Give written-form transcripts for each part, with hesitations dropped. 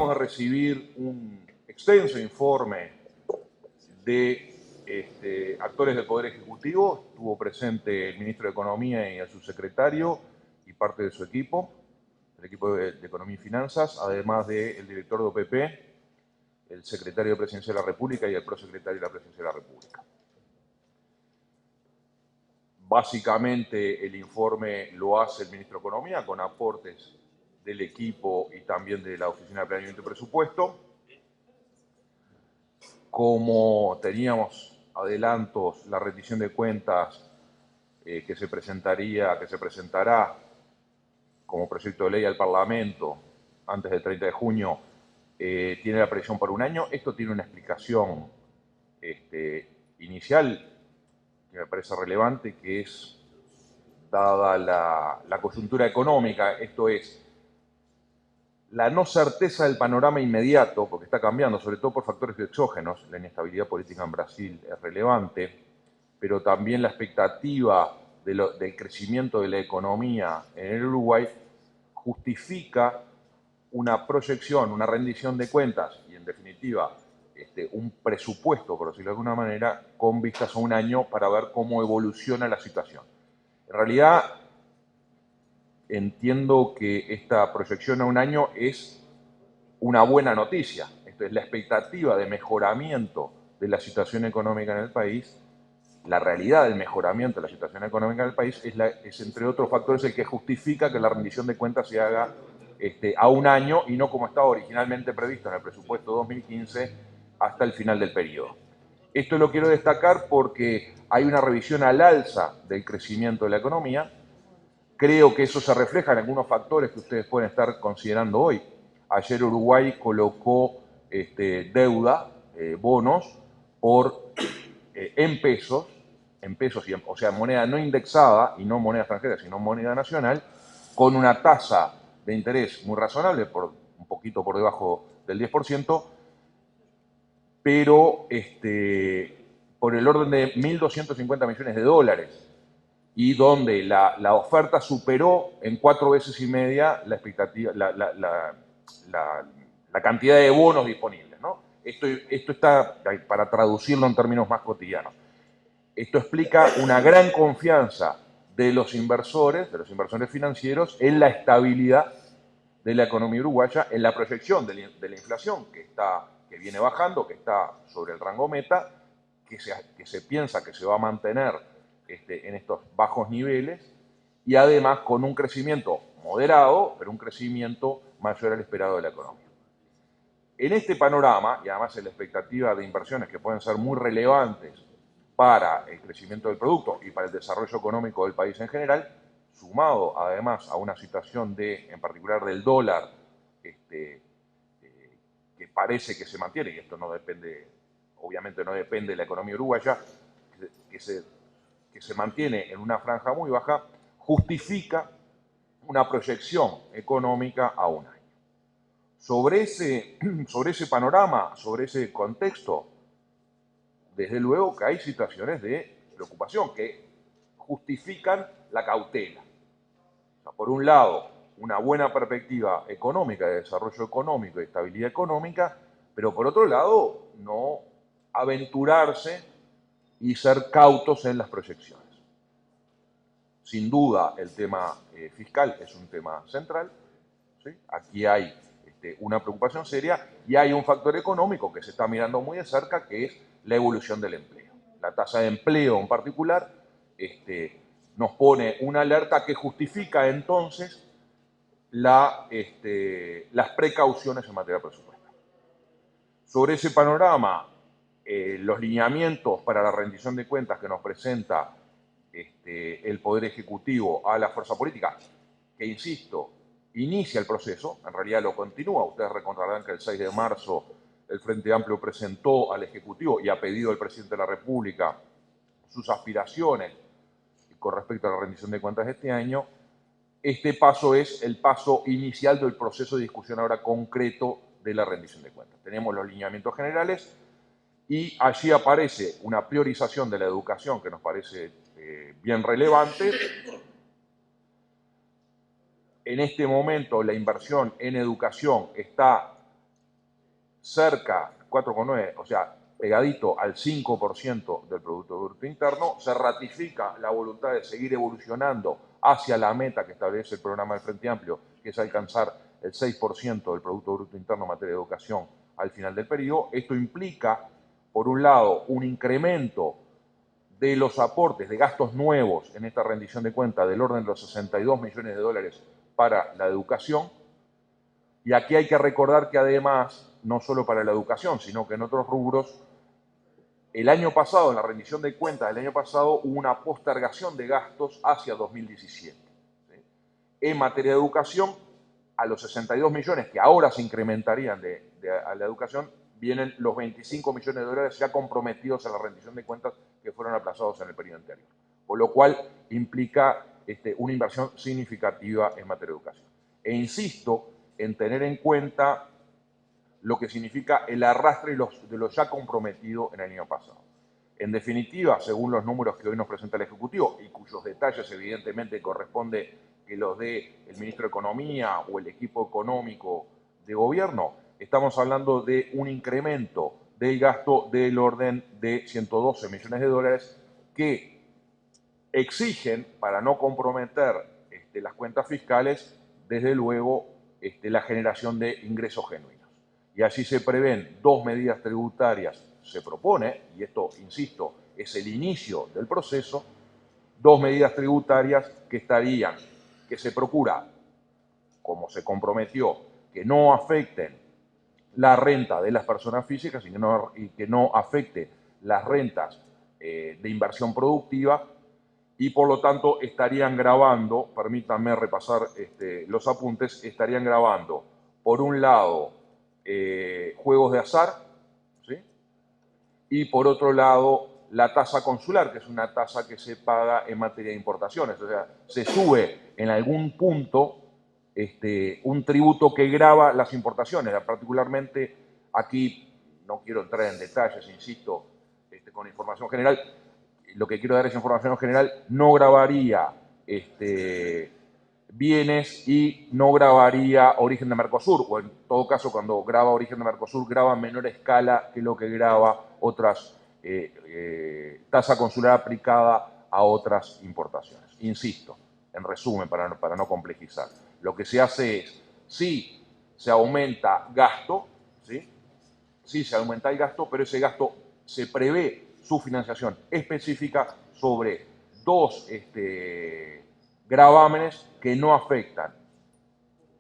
Acabamos de recibir un extenso informe de actores del Poder Ejecutivo. Estuvo presente el ministro de Economía y el subsecretario y parte de su equipo, el equipo de Economía y Finanzas, además del director de OPP, el secretario de Presidencia de la República y el prosecretario de la Presidencia de la República. Básicamente el informe lo hace el ministro de Economía con aportes del equipo y también de la Oficina de Planeamiento y Presupuesto. Como teníamos adelantos, la rendición de cuentas que se presentará como proyecto de ley al Parlamento antes del 30 de junio, tiene la previsión por un año. Esto tiene una explicación inicial que me parece relevante, que es dada la coyuntura económica, esto es, la no certeza del panorama inmediato, porque está cambiando, sobre todo por factores exógenos. La inestabilidad política en Brasil es relevante, pero también la expectativa del crecimiento de la economía en el Uruguay justifica una proyección, una rendición de cuentas y, en definitiva, un presupuesto, por decirlo de alguna manera, con vistas a un año para ver cómo evoluciona la situación. En realidad, entiendo que esta proyección a un año es una buena noticia. Esto es la expectativa de mejoramiento de la situación económica en el país. La realidad del mejoramiento de la situación económica del país es entre otros factores, el que justifica que la rendición de cuentas se haga a un año y no como estaba originalmente previsto en el presupuesto 2015 hasta el final del periodo. Esto lo quiero destacar porque hay una revisión al alza del crecimiento de la economía. Creo que eso se refleja en algunos factores que ustedes pueden estar considerando hoy. Ayer Uruguay colocó deuda, bonos, en pesos, o sea, moneda no indexada y no moneda extranjera, sino moneda nacional, con una tasa de interés muy razonable, un poquito por debajo del 10%, pero por el orden de 1.250 millones de dólares, y donde la oferta superó en 4 veces y media la expectativa, la cantidad de bonos disponibles, ¿no? Esto está, para traducirlo en términos más cotidianos, esto explica una gran confianza de los inversores financieros, en la estabilidad de la economía uruguaya, en la proyección de la inflación que viene bajando, que está sobre el rango meta, que se piensa que se va a mantener en estos bajos niveles, y además con un crecimiento moderado, pero un crecimiento mayor al esperado de la economía. En este panorama, y además en la expectativa de inversiones que pueden ser muy relevantes para el crecimiento del producto y para el desarrollo económico del país en general, sumado además a una situación en particular del dólar, que parece que se mantiene, y esto no depende, obviamente no depende de la economía uruguaya, que se mantiene en una franja muy baja, justifica una proyección económica a un año. Sobre ese panorama, sobre ese contexto, desde luego que hay situaciones de preocupación que justifican la cautela. O sea, por un lado, una buena perspectiva económica, de desarrollo económico y estabilidad económica, pero por otro lado, no aventurarse y ser cautos en las proyecciones. Sin duda, el tema fiscal es un tema central, ¿sí? Aquí hay una preocupación seria, y hay un factor económico que se está mirando muy de cerca, que es la evolución del empleo. La tasa de empleo en particular nos pone una alerta que justifica entonces las precauciones en materia presupuestaria. Sobre ese panorama, los lineamientos para la rendición de cuentas que nos presenta el Poder Ejecutivo a la fuerza política, que insisto, inicia el proceso, en realidad lo continúa. Ustedes recordarán que el 6 de marzo el Frente Amplio presentó al Ejecutivo y ha pedido al Presidente de la República sus aspiraciones con respecto a la rendición de cuentas de este año. Este paso es el paso inicial del proceso de discusión ahora concreto de la rendición de cuentas. Tenemos los lineamientos generales y allí aparece una priorización de la educación que nos parece bien relevante. En este momento la inversión en educación está cerca, 4,9, o sea, pegadito al 5% del Producto Bruto Interno, se ratifica la voluntad de seguir evolucionando hacia la meta que establece el programa del Frente Amplio, que es alcanzar el 6% del Producto Bruto Interno en materia de educación al final del periodo. Esto implica, por un lado, un incremento de los aportes de gastos nuevos en esta rendición de cuentas del orden de los 62 millones de dólares para la educación. Y aquí hay que recordar que además, no solo para la educación, sino que en otros rubros, el año pasado, en la rendición de cuentas del año pasado, hubo una postergación de gastos hacia 2017. ¿Sí? En materia de educación, a los 62 millones que ahora se incrementarían a la educación, vienen los 25 millones de dólares ya comprometidos en la rendición de cuentas que fueron aplazados en el periodo anterior. Por lo cual implica una inversión significativa en materia de educación. E insisto en tener en cuenta lo que significa el arrastre de lo ya comprometido en el año pasado. En definitiva, según los números que hoy nos presenta el Ejecutivo, y cuyos detalles evidentemente corresponde que los dé el Ministro de Economía o el equipo económico de gobierno, estamos hablando de un incremento del gasto del orden de 112 millones de dólares que exigen, para no comprometer las cuentas fiscales, desde luego la generación de ingresos genuinos. Y así se prevén dos medidas tributarias, se propone, y esto, insisto, es el inicio del proceso, dos medidas tributarias que se procura, como se comprometió, que no afecten la renta de las personas físicas y que no afecte las rentas de inversión productiva, y por lo tanto estarían gravando, permítanme repasar los apuntes, estarían gravando, por un lado, juegos de azar, ¿sí? Y por otro lado, la tasa consular, que es una tasa que se paga en materia de importaciones. O sea, se sube en algún punto un tributo que grava las importaciones. Particularmente, aquí no quiero entrar en detalles, insisto, con información general. Lo que quiero dar es información general, no gravaría bienes y no gravaría origen de Mercosur, o en todo caso cuando grava origen de Mercosur grava en menor escala que lo que grava otras tasa consular aplicada a otras importaciones. Insisto, en resumen, para no complejizar, lo que se hace es, sí se aumenta gasto, ¿sí? Sí se aumenta el gasto, pero ese gasto se prevé su financiación específica sobre dos gravámenes que no afectan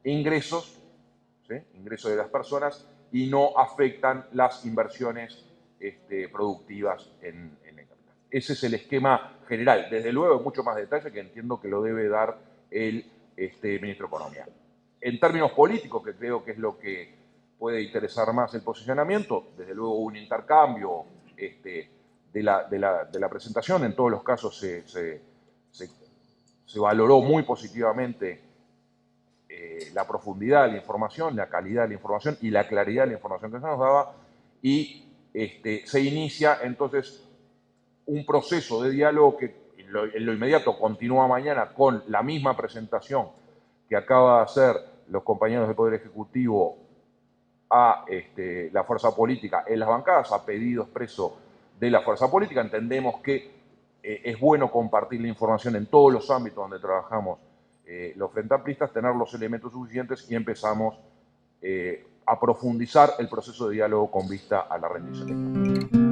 ingresos, ¿sí? Ingresos de las personas, y no afectan las inversiones productivas en el capital. Ese es el esquema general. Desde luego, mucho más detalle que entiendo que lo debe dar el Ministro de Economía. En términos políticos, que creo que es lo que puede interesar más el posicionamiento, desde luego un intercambio de la presentación. En todos los casos se valoró muy positivamente la profundidad de la información, la calidad de la información y la claridad de la información que se nos daba, y se inicia entonces un proceso de diálogo que en lo inmediato continúa mañana con la misma presentación que acaba de hacer los compañeros del Poder Ejecutivo a la fuerza política en las bancadas, a pedido expreso de la fuerza política. Entendemos que es bueno compartir la información en todos los ámbitos donde trabajamos los frente amplistas, tener los elementos suficientes, y empezamos a profundizar el proceso de diálogo con vista a la rendición de cuentas.